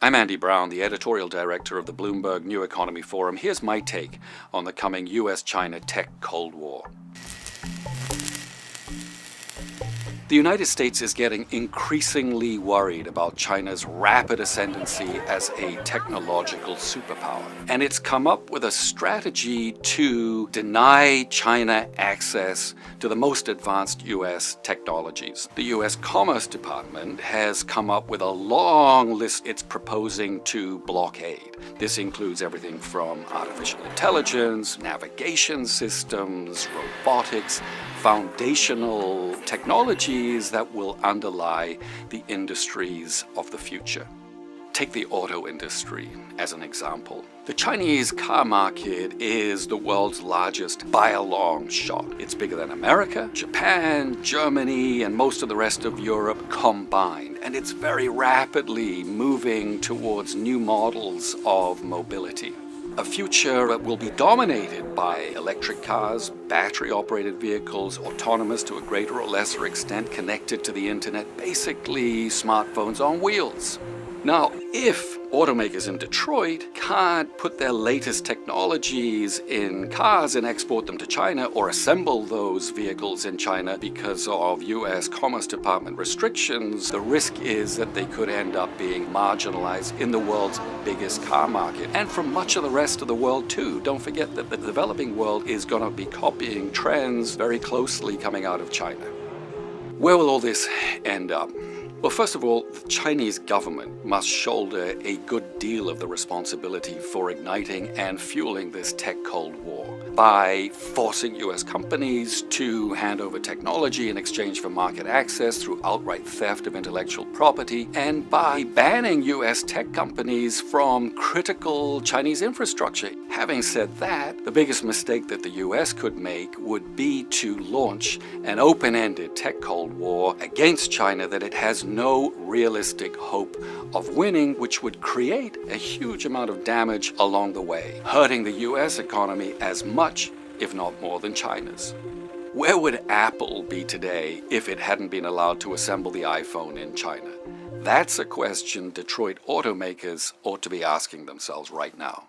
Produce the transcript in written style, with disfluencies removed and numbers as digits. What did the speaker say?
I'm Andy Browne, the Editorial Director of the Bloomberg New Economy Forum. Here's my take on the coming US-China tech Cold War. The United States is getting increasingly worried about China's rapid ascendancy as a technological superpower. And it's come up with a strategy to deny China access to the most advanced U.S. technologies. The U.S. Commerce Department has come up with a long list it's proposing to blockade. This includes everything from artificial intelligence, navigation systems, robotics, foundational technologies that will underlie the industries of the future. Take the auto industry as an example. The Chinese car market is the world's largest by a long shot. It's bigger than America, Japan, Germany, and most of the rest of Europe combined. And it's very rapidly moving towards new models of mobility. A future that will be dominated by electric cars, battery-operated vehicles, autonomous to a greater or lesser extent, connected to the internet, basically smartphones on wheels. Now, if automakers in Detroit can't put their latest technologies in cars and export them to China or assemble those vehicles in China because of U.S. Commerce Department restrictions, the risk is that they could end up being marginalized in the world's biggest car market. And from much of the rest of the world too. Don't forget that the developing world is going to be copying trends very closely coming out of China. Where will all this end up? Well, first of all, the Chinese government must shoulder a good deal of the responsibility for igniting and fueling this tech Cold War by forcing U.S. companies to hand over technology in exchange for market access through outright theft of intellectual property, and by banning U.S. tech companies from critical Chinese infrastructure. Having said that, the biggest mistake that the U.S. could make would be to launch an open-ended tech Cold War against China that it has no realistic hope of winning, which would create a huge amount of damage along the way, hurting the U.S. economy as much, if not more, than China's. Where would Apple be today if it hadn't been allowed to assemble the iPhone in China? That's a question Detroit automakers ought to be asking themselves right now.